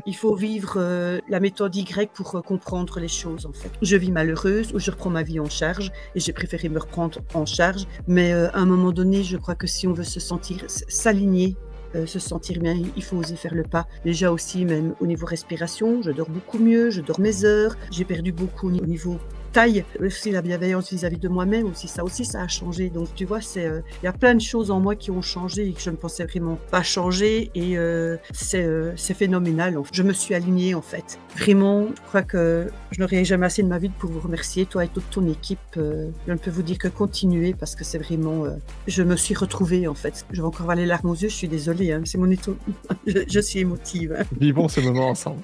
Il faut vivre la méthode Y pour comprendre les choses, en fait. Je vis malheureuse ou je reprends ma vie en charge et j'ai préféré me reprendre en charge. Mais à un moment donné, je crois que si on veut se sentir, s'aligner, se sentir bien, il faut oser faire le pas. Déjà aussi, même au niveau respiration, je dors beaucoup mieux, je dors mes heures, j'ai perdu beaucoup au niveau taille, aussi la bienveillance vis-à-vis de moi-même, aussi ça a changé. Donc tu vois, il y a plein de choses en moi qui ont changé et que je ne pensais vraiment pas changer et c'est phénoménal. Je me suis alignée en fait. Vraiment, je crois que je n'aurai jamais assez de ma vie pour vous remercier, toi et toute ton équipe. Je ne peux vous dire que continuez parce que c'est vraiment... je me suis retrouvée en fait. Je vais encore avoir les larmes aux yeux, je suis désolée, hein, c'est mon éton. Je suis émotive. Hein. Vivons ce moment ensemble.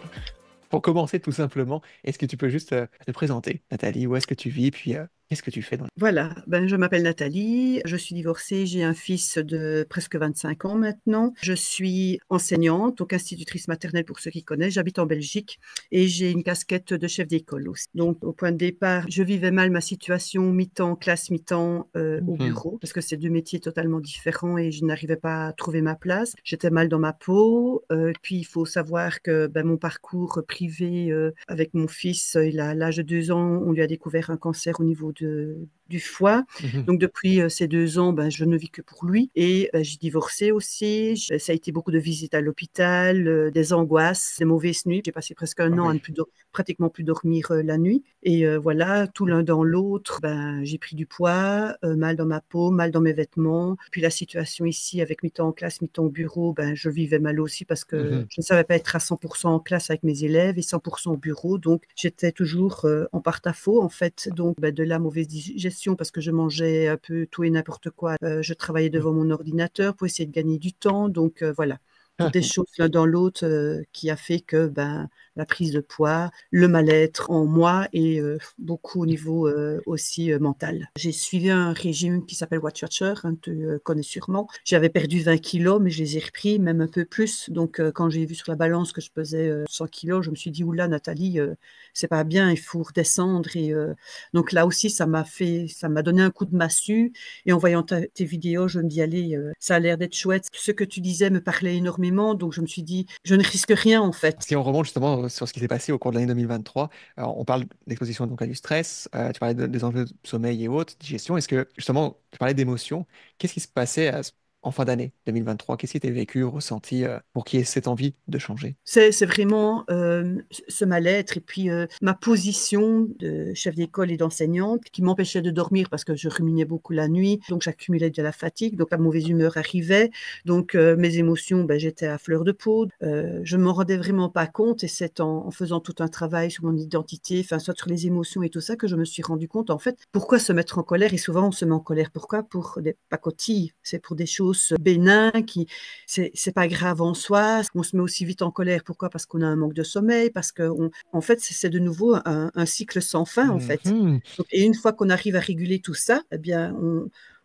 Pour commencer tout simplement, est-ce que tu peux juste te présenter, Nathalie, où est-ce que tu vis, puis qu'est-ce que tu fais dans... Voilà, ben, je m'appelle Nathalie, je suis divorcée, j'ai un fils de presque 25 ans maintenant. Je suis enseignante, donc institutrice maternelle pour ceux qui connaissent. J'habite en Belgique et j'ai une casquette de chef d'école aussi. Donc au point de départ, je vivais mal ma situation, mi-temps classe, mi-temps au Mhm. bureau, parce que c'est deux métiers totalement différents et je n'arrivais pas à trouver ma place. J'étais mal dans ma peau. Puis il faut savoir que ben, mon parcours privé avec mon fils, il a à l'âge de 2 ans, on lui a découvert un cancer au niveau du foie. Mhm. Donc depuis ces 2 ans, ben, je ne vis que pour lui. Et j'ai divorcé aussi. Ça a été beaucoup de visites à l'hôpital, des angoisses, des mauvaises nuits. J'ai passé presque un Ah an à oui. ne plus pratiquement plus dormir la nuit. Et voilà, tout l'un dans l'autre, ben, j'ai pris du poids, mal dans ma peau, mal dans mes vêtements. Puis la situation ici avec mi-temps en classe, mi-temps au bureau, ben, je vivais mal aussi parce que Mhm. je ne savais pas être à 100% en classe avec mes élèves et 100% au bureau. Donc j'étais toujours en porte-à-faux en fait. Donc ben, de la mauvaise digestion parce que je mangeais un peu tout et n'importe quoi. Je travaillais devant mon ordinateur pour essayer de gagner du temps. Donc voilà, toutes des choses l'un dans l'autre qui a fait que ben, la prise de poids, le mal-être en moi et beaucoup au niveau aussi mental. J'ai suivi un régime qui s'appelle Watch Watcher, hein, tu connais sûrement. J'avais perdu 20 kilos, mais je les ai repris, même un peu plus. Donc quand j'ai vu sur la balance que je pesais 100 kilos, je me suis dit, oula Nathalie, c'est pas bien, il faut redescendre. Et donc là aussi, ça m'a donné un coup de massue. Et en voyant tes vidéos, je me dis, allez, ça a l'air d'être chouette. Ce que tu disais me parlait énormément, donc je me suis dit, je ne risque rien en fait. Si on remonte justement sur ce qui s'est passé au cours de l'année 2023, alors on parle d'exposition donc à du stress, tu parlais des enjeux de sommeil et autres, digestion. Est-ce que justement, tu parlais d'émotions, qu'est-ce qui se passait en fin d'année 2023? Qu'est-ce qui était vécu, ressenti pour qu'il y ait cette envie de changer? C'est vraiment ce mal-être et puis ma position de chef d'école et d'enseignante qui m'empêchait de dormir parce que je ruminais beaucoup la nuit, donc j'accumulais de la fatigue, donc la mauvaise humeur arrivait, donc mes émotions, ben, j'étais à fleur de peau, je ne m'en rendais vraiment pas compte et c'est en faisant tout un travail sur mon identité, enfin soit sur les émotions et tout ça que je me suis rendu compte en fait pourquoi se mettre en colère et souvent on se met en colère pourquoi? Pour des pacotilles, c'est pour des choses bénins qui c'est pas grave en soi. On se met aussi vite en colère. Pourquoi? Parce qu'on a un manque de sommeil, parce que en fait, c'est de nouveau un cycle sans fin, en fait. Mhm. Donc, et une fois qu'on arrive à réguler tout ça, eh bien,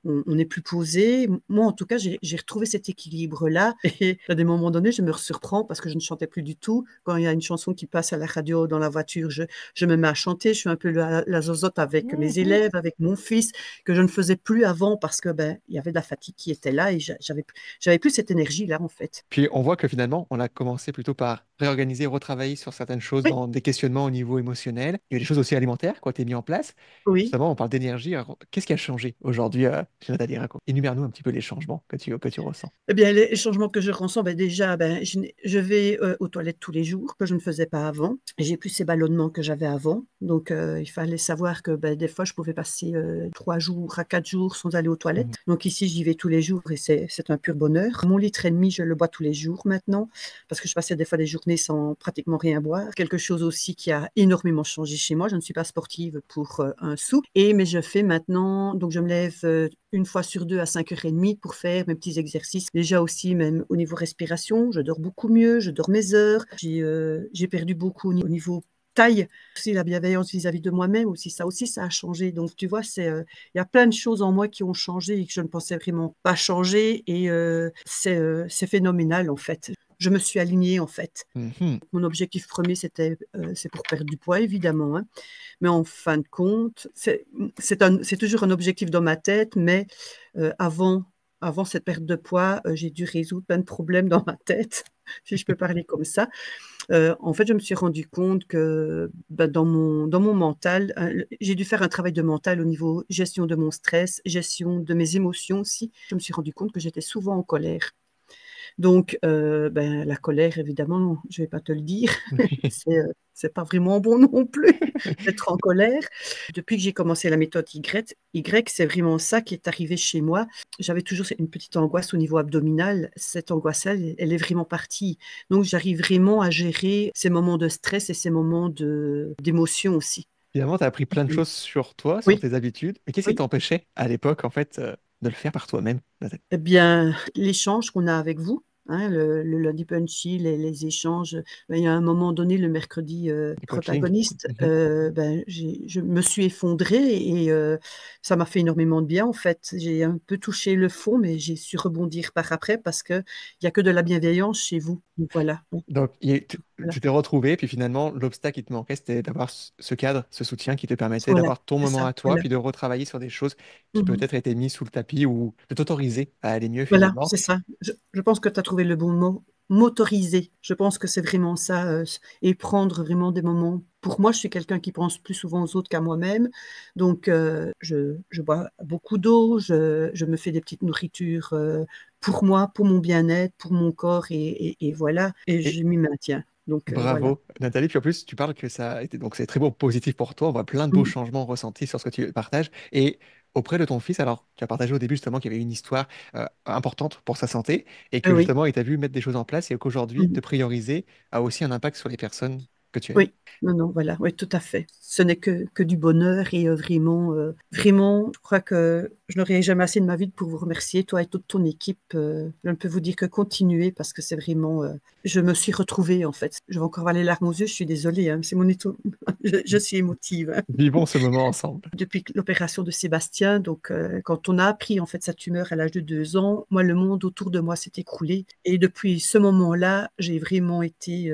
on est plus posé. Moi, en tout cas, j'ai retrouvé cet équilibre-là. Et à des moments donnés, je me surprends parce que je ne chantais plus du tout. Quand il y a une chanson qui passe à la radio dans la voiture, je me mets à chanter. Je suis un peu la zozote avec mes Mhm. élèves, avec mon fils, que je ne faisais plus avant parce que ben, il y avait de la fatigue qui était là et j'avais plus cette énergie-là, en fait. Puis on voit que finalement, on a commencé plutôt par réorganiser, retravailler sur certaines choses Oui, dans des questionnements au niveau émotionnel. Il y a des choses aussi alimentaires qui ont été mises en place. oui. Justement, on parle d'énergie. Alors, qu'est-ce qui a changé aujourd'hui chez Nathalie? Énumère-nous un petit peu les changements que tu ressens. Eh bien, les changements que je ressens, ben déjà, ben, je vais aux toilettes tous les jours, que je ne faisais pas avant. J'ai plus ces ballonnements que j'avais avant. Donc, il fallait savoir que ben, des fois, je pouvais passer 3 jours à 4 jours sans aller aux toilettes. Mhm. Donc, ici, j'y vais tous les jours et c'est un pur bonheur. Mon litre et demi, je le bois tous les jours maintenant parce que je passais des fois des journées sans pratiquement rien boire. Quelque chose aussi qui a énormément changé chez moi. Je ne suis pas sportive pour un sou. Mais je fais maintenant, donc je me lève une fois sur deux à 5h30 pour faire mes petits exercices. Déjà aussi, même au niveau respiration, je dors beaucoup mieux, je dors mes heures. J'ai perdu beaucoup au niveau taille, aussi la bienveillance vis-à-vis de moi-même, aussi ça a changé. Donc tu vois, il y a plein de choses en moi qui ont changé et que je ne pensais vraiment pas changer et c'est phénoménal en fait. Je me suis alignée en fait. Mhm. Mon objectif premier, c'est pour perdre du poids évidemment, hein. Mais en fin de compte, c'est toujours un objectif dans ma tête, mais avant cette perte de poids, j'ai dû résoudre plein de problèmes dans ma tête, si je peux parler comme ça. En fait, je me suis rendu compte que bah, dans mon mental, j'ai dû faire un travail de mental au niveau gestion de mon stress, gestion de mes émotions aussi. Je me suis rendu compte que j'étais souvent en colère. Donc, ben, la colère, évidemment, je vais pas te le dire, c'est pas vraiment bon non plus d'être en colère. Depuis que j'ai commencé la méthode Y, c'est vraiment ça qui est arrivé chez moi. J'avais toujours une petite angoisse au niveau abdominal. Cette angoisse-là, elle est vraiment partie. Donc, j'arrive vraiment à gérer ces moments de stress et ces moments d'émotion aussi. Finalement, tu as appris plein de choses sur toi, sur Oui, tes habitudes. Mais qu'est-ce qui oui. t'empêchait à l'époque, en fait, de le faire par toi-même, Nathalie? Eh bien, l'échange qu'on a avec vous, hein, le lundi punchy, les échanges, ben, il y a un moment donné, le mercredi Le coaching. protagoniste, Mhm. ben, je me suis effondrée et ça m'a fait énormément de bien en fait. J'ai un peu touché le fond, mais j'ai su rebondir par après parce qu'il n'y a que de la bienveillance chez vous. Donc voilà, Donc, voilà, tu t'es retrouvé, puis finalement, l'obstacle qui te manquait, c'était d'avoir ce cadre, ce soutien qui te permettait voilà, d'avoir ton c'est moment ça, à toi, voilà. puis de retravailler sur des choses qui Mhm. peut-être étaient mises sous le tapis ou de t'autoriser à aller mieux Voilà, finalement. c'est ça. Je pense que tu as trouvé le bon mot. Motoriser. Je pense que c'est vraiment ça. Et prendre vraiment des moments. Pour moi, je suis quelqu'un qui pense plus souvent aux autres qu'à moi-même. Donc, je bois beaucoup d'eau. Je me fais des petites nourritures pour moi, pour mon bien-être, pour mon corps. Et voilà. Et Et je m'y maintiens. Donc, voilà. bravo, Nathalie. Puis en plus, tu parles que ça a été, donc c'est très beau, positif pour toi. On voit plein de beaux Mhm. changements ressentis sur ce que tu partages. Et auprès de ton fils, alors, tu as partagé au début justement qu'il y avait une histoire importante pour sa santé et que Oui. justement, il t'a vu mettre des choses en place et qu'aujourd'hui, te Mhm. prioriser a aussi un impact sur les personnes que tu aimes. Oui, non, non, voilà, oui, tout à fait. Ce n'est que du bonheur et vraiment, je crois que je n'aurai jamais assez de ma vie pour vous remercier, toi et toute ton équipe. Je ne peux vous dire que continuez parce que c'est vraiment, je me suis retrouvée en fait. Je vais encore avoir les larmes aux yeux, je suis désolée, hein, c'est je suis émotive, hein. Vivons ce moment ensemble. Depuis l'opération de Sébastien, donc quand on a appris en fait sa tumeur à l'âge de 2 ans, moi le monde autour de moi s'est écroulé et depuis ce moment-là, j'ai vraiment été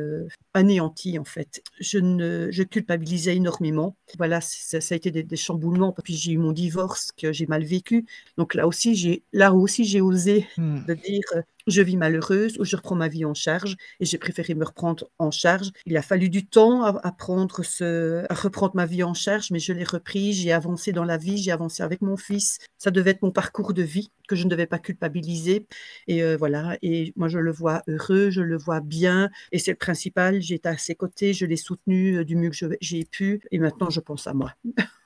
anéantie en fait. Je culpabilisais énormément. Voilà, ça a été des chamboulements. Puis j'ai eu mon divorce que j'ai mal vécu. Donc là aussi j'ai osé Hmm. de dire je vis malheureuse ou je reprends ma vie en charge et j'ai préféré me reprendre en charge. Il a fallu du temps à reprendre ma vie en charge, mais je l'ai repris, j'ai avancé dans la vie, j'ai avancé avec mon fils. Ça devait être mon parcours de vie que je ne devais pas culpabiliser. Et voilà, et moi je le vois heureux, je le vois bien, et c'est le principal. J'étais à ses côtés, je l'ai soutenu du mieux que j'ai pu, et maintenant je pense à moi.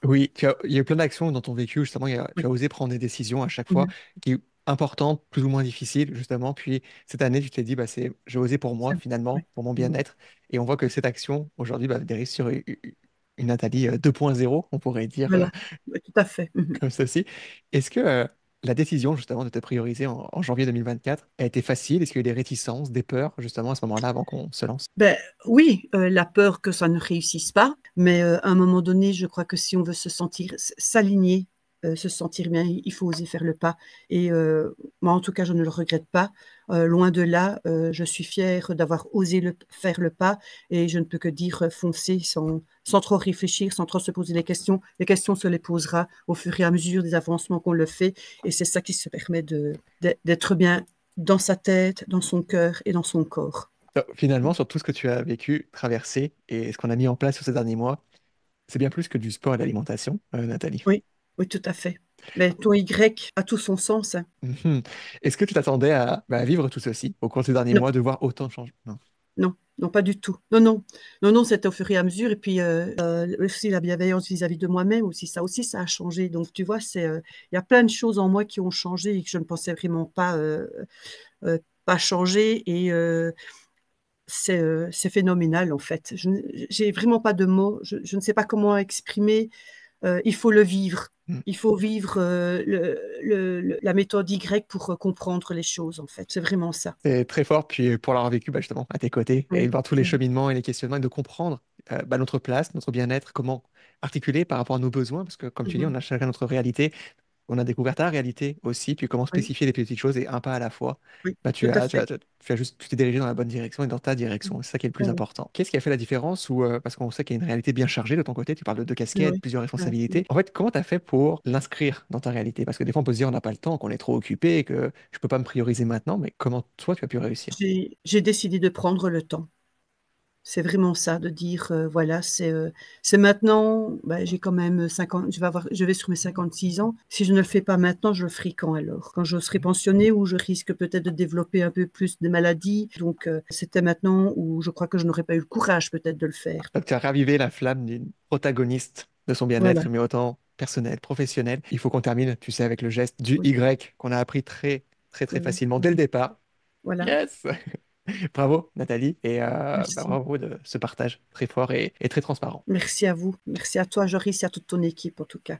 Oui, il y a eu plein d'actions dans ton vécu, justement, tu Oui. as osé prendre des décisions à chaque fois Mhm. qui importantes, plus ou moins difficiles, justement. Puis cette année, tu t'es dit, bah, j'ai osé pour moi, Oui. finalement, pour mon Mhm. bien-être. Et on voit que cette action, aujourd'hui, bah, dérive sur une Nathalie 2.0, on pourrait dire Voilà. Oui, tout à fait. Mhm. comme ceci. Est-ce que la décision, justement, de te prioriser en janvier 2024 a été facile? Est-ce qu'il y a eu des réticences, des peurs, justement, à ce moment-là, avant qu'on se lance? Ben, oui, la peur que ça ne réussisse pas, mais à un moment donné, je crois que si on veut s'aligner, se sentir bien, il faut oser faire le pas. Et moi, en tout cas, je ne le regrette pas. Loin de là, je suis fière d'avoir osé faire le pas et je ne peux que dire foncer sans trop réfléchir, sans trop se poser des questions. Les questions se les posera au fur et à mesure des avancements qu'on le fait et c'est ça qui se permet d'être bien dans sa tête, dans son cœur et dans son corps. Finalement, sur tout ce que tu as vécu, traversé et ce qu'on a mis en place sur ces derniers mois, c'est bien plus que du sport et de l'alimentation, Nathalie. Oui, oui, tout à fait. Mais ton Y a tout son sens, hein. Mhm. Est-ce que tu t'attendais à, bah, à vivre tout ceci au cours de ces derniers Non, mois, de voir autant de changements? Non. non, non, pas du tout. Non, non, non, non, c'était au fur et à mesure. Et puis aussi la bienveillance vis-à-vis de moi-même aussi, ça a changé. Donc tu vois, il y a plein de choses en moi qui ont changé et que je ne pensais vraiment euh, pas changer. Et c'est phénoménal en fait. J'ai vraiment pas de mots. Je ne sais pas comment exprimer. Il faut le vivre. Mm. Il faut vivre la méthode Y pour comprendre les choses, en fait. C'est vraiment ça. C'est très fort, puis pour l'avoir vécu bah, justement à tes côtés et Oui, de voir tous les oui, cheminements et les questionnements et de comprendre bah, notre place, notre bien-être, comment articuler par rapport à nos besoins, parce que comme tu dis, mhm, on a chacun notre réalité. On a découvert ta réalité aussi, puis comment oui, spécifier les petites choses et un pas à la fois. oui, Bah, tout à fait. tu t'es dirigé dans la bonne direction et dans ta direction. Mhm. C'est ça qui est le Oui, plus important. Qu'est-ce qui a fait la différence ou parce qu'on sait qu'il y a une réalité bien chargée de ton côté, tu parles de deux oui, casquettes, oui, plusieurs oui, oui. responsabilités. En fait, comment tu as fait pour l'inscrire dans ta réalité? Parce que des fois, on peut se dire on n'a pas le temps, qu'on est trop occupé, que je peux pas me prioriser maintenant, mais comment toi tu as pu réussir? J'ai décidé de prendre le temps. C'est vraiment ça, de dire, voilà, c'est maintenant, bah, j'ai quand même 50, je vais sur mes 56 ans. Si je ne le fais pas maintenant, je le ferai quand alors? Quand je serai pensionnée, où je risque peut-être de développer un peu plus de maladies. Donc, c'était maintenant où je crois que je n'aurais pas eu le courage peut-être de le faire. Donc, tu as ravivé la flamme d'une protagoniste de son Voilà, bien-être, mais autant personnel, professionnel. Il faut qu'on termine, tu sais, avec le geste du oui, Y qu'on a appris très, très, très oui, facilement dès le oui. départ. Voilà, Yes! Bravo, Nathalie, et merci. bravo de ce partage très fort et très transparent. Merci à vous. Merci à toi, Joris, et à toute ton équipe en tout cas.